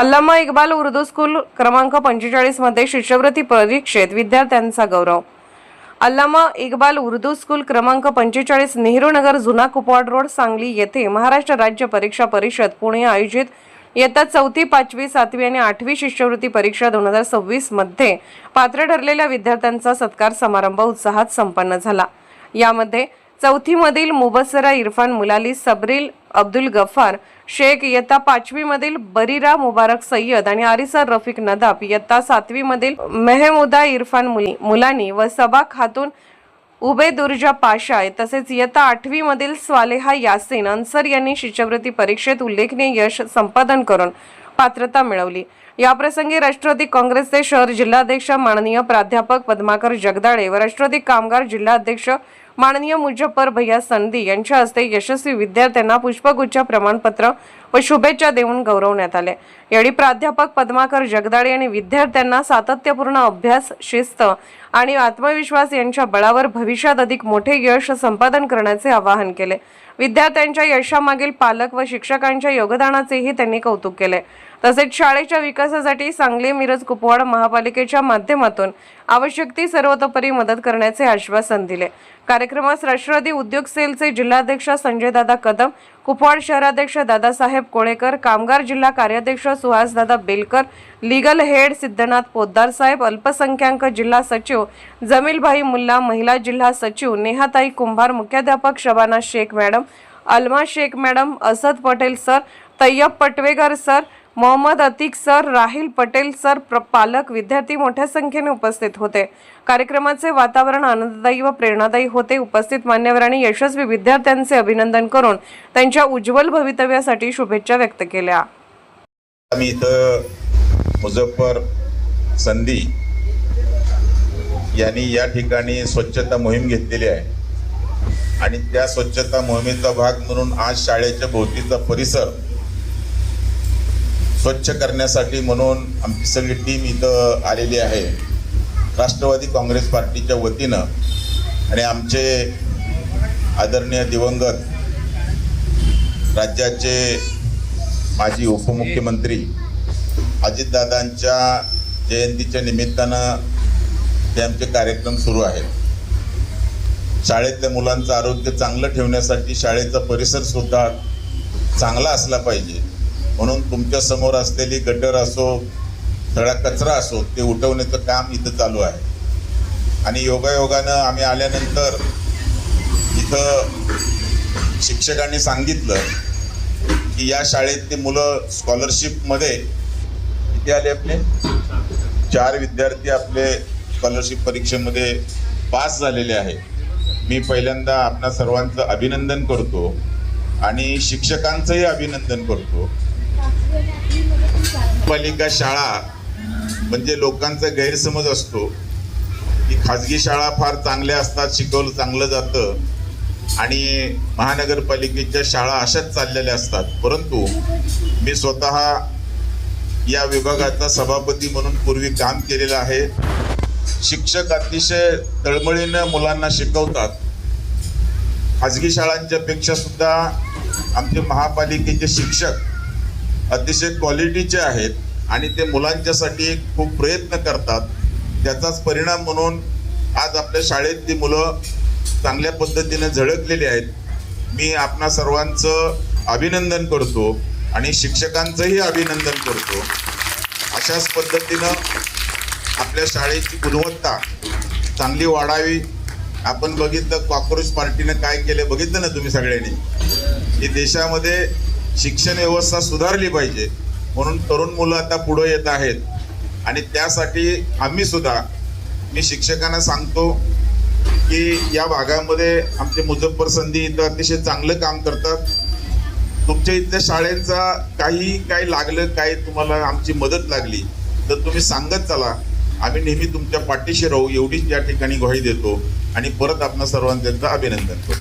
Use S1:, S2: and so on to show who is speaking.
S1: अल्लामा Iqbal Urdu school क्रमांक 45 मध्ये शिष्यवृत्ती परीक्षेत विद्यार्थ्यांचा गौरव। अल्लामा इक्बाल उर्दू स्कूल क्रमांक 45 नेहरू नगर जुना कुपवाड रोड सांगली येथे महाराष्ट्र राज्य परीक्षा परिषद पुणे आयोजित इयत्ता 4वी, 5वी, 7वी आणि 8वी शिष्यवृत्ती परीक्षा 2026 मध्ये पात्र ठरलेल्या विद्यार्थ्यांचा सत्कार समारंभ उत्साहात संपन्न झाला। यामध्ये 4थी मधील मुबस्सरा इरफान मुलाली, सबरील अब्दुल गफ्फार शेख, इयत्ता 5वी मधील बरीरा मुबारक सय्यद आणि आरिसा रफिक नदाब, इयत्ता 7वी मधील मेहमुदा इरफान मुलानी व सबा खातून उबेदुर्जा पाशा तसेच इयत्ता 8वी मधील स्वालेहा यासीन अन्सर यांनी शिष्यवृत्ती परीक्षेत उल्लेखनीय यश संपादन करून पात्रता मिळवली। याप्रसंगी राष्ट्रवादी काँग्रेसचे शहर जिल्हाध्यक्ष माननीय प्राध्यापक पद्माकर जगदाळे व राष्ट्रवादी कामगार जिल्हाध्यक्ष माननीय मुजफ्फर भैया संधी यांच्या हस्ते यशस्वी विद्यार्थ्यांना पुष्पगुच्छ, प्रमाणपत्र व शुभेच्छा देऊन गौरवण्यात आले। यावेळी प्राध्यापक पद्माकर जगदाळे यांनी विद्यार्थ्यांना सातत्यपूर्ण अभ्यास, शिस्त आणि आत्मविश्वास यांच्या बळावर भविष्यात अधिक मोठे यश संपादन करण्याचे आवाहन केले। विद्यार्थ्यांच्या यशामागील पालक व शिक्षकांच्या योगदानाचेही त्यांनी कौतुक केले। तसेच शाळेच्या विकासासाठी सांगली, मिरज, कुपवाड महापालिकेच्या माध्यमातून आवश्यक ती सर्वतोपरी मदत करण्याचे आश्वासन दिले। कार्यक्रमास राष्ट्रवादी उद्योग सेलचे जिल्हाध्यक्ष संजयदादा कदम, कुपवाड शहराध्यक्ष दादासाहेब कोळेकर, कामगार जिल्हा कार्याध्यक्ष सुहासदादा बेलकर, लीगल हेड सिद्धनाथ पोद्दार साहेब, अल्पसंख्याक जिल्हा सचिव जमीलभाई मुल्ला, महिला जिल्हा सचिव नेहाताई कुंभार, मुख्याध्यापक Shabana Shaikh madam, Alma Shaikh madam, Asad Patel sir, Tayyab Patvegar sir, Mohammad Atik sir, Rahil Patel sir, पालक, विद्यार्थी मोठ्या संख्येने उपस्थित होते। कार्यक्रमाचे वातावरण आनंददायी व प्रेरणादायी होते। उपस्थित मान्यवरांनी यशस्वी विद्यार्थ्यांचे अभिनंदन करून त्यांच्या उज्ज्वल भवितव्यासाठी शुभेच्छा व्यक्त केल्या।
S2: आम्ही इथं मुजफ्फर संधी यांनी या ठिकाणी स्वच्छता मोहीम घेतलेली आहे आणि त्या स्वच्छता मोहिमेचा भाग म्हणून आज शाळेच्या भोवतीचा परिसर स्वच्छ करण्यासाठी म्हणून आमची सगळी टीम इथं आलेली आहे। राष्ट्रवादी काँग्रेस पार्टीच्या वतीनं आणि आमचे आदरणीय दिवंगत राज्याचे माजी उपमुख्यमंत्री अजितदादांच्या जयंतीच्या निमित्तानं हे आमचे कार्यक्रम सुरू आहेत। शाळेतल्या मुलांचं आरोग्य चांगलं ठेवण्यासाठी शाळेचा परिसर सुद्धा चांगला असला पाहिजे म्हणून तुमच्या समोर असलेली गटर असो, सगळा कचरा असो, ते उठवण्याचं काम इथं चालू आहे। आणि योगायोगानं आम्ही आल्यानंतर इथं शिक्षकांनी सांगितलं की या शाळेतली मुलं स्कॉलरशिपमध्ये किती आले, आपले 4 विद्यार्थी आपले स्कॉलरशिप परीक्षेमध्ये पास झालेले आहे। मी पहिल्यांदा आपणा सर्वांचं अभिनंदन करतो आणि शिक्षकांचंही अभिनंदन करतो। पालिका शाळा म्हणजे लोकांचा गैरसमज असतो की खाजगी शाळा फार चांगल्या असतात, शिकवलं चांगलं जातं आणि महानगरपालिकेच्या शाळा अशाच चाललेल्या असतात। परंतु मी स्वतः या विभागाचा सभापती म्हणून पूर्वी काम केलेलं आहे। शिक्षक अतिशय तळमळीनं मुलांना शिकवतात। खाजगी शाळांच्या पेक्षा सुद्धा आमचे महापालिकेचे शिक्षक अतिशय क्वालिटीचे आहेत आणि ते मुलांच्यासाठी खूप प्रयत्न करतात। त्याचाच परिणाम म्हणून आज आपल्या शाळेतली मुलं चांगल्या पद्धतीने झळकलेली आहेत। मी आपणा सर्वांचं अभिनंदन करतो आणि शिक्षकांचंही अभिनंदन करतो। अशाच पद्धतीनं आपल्या शाळेची गुणवत्ता चांगली वाढावी। आपण बघितलं कॉकरोच पार्टीनं काय केलं, बघितलं ना तुम्ही सगळ्यांनी, की देशामध्ये शिक्षण व्यवस्था सुधारली पाहिजे म्हणून तरुण मुलं आता पुढे येत आहेत आणि त्यासाठी आम्ही सुद्धा, मी शिक्षकांना सांगतो की या भागामध्ये आमचे मुजफ्फर संधी इथं अतिशय चांगलं काम करतात। तुमच्या इथल्या शाळेचा काही लागलं, काही तुम्हाला आमची मदत लागली तर तुम्ही सांगत चला, आम्ही नेहमी तुमच्या पाठीशी राहू, एवढीच या ठिकाणी ग्वाही देतो आणि परत आपणा सर्वांचं अभिनंदन करतो।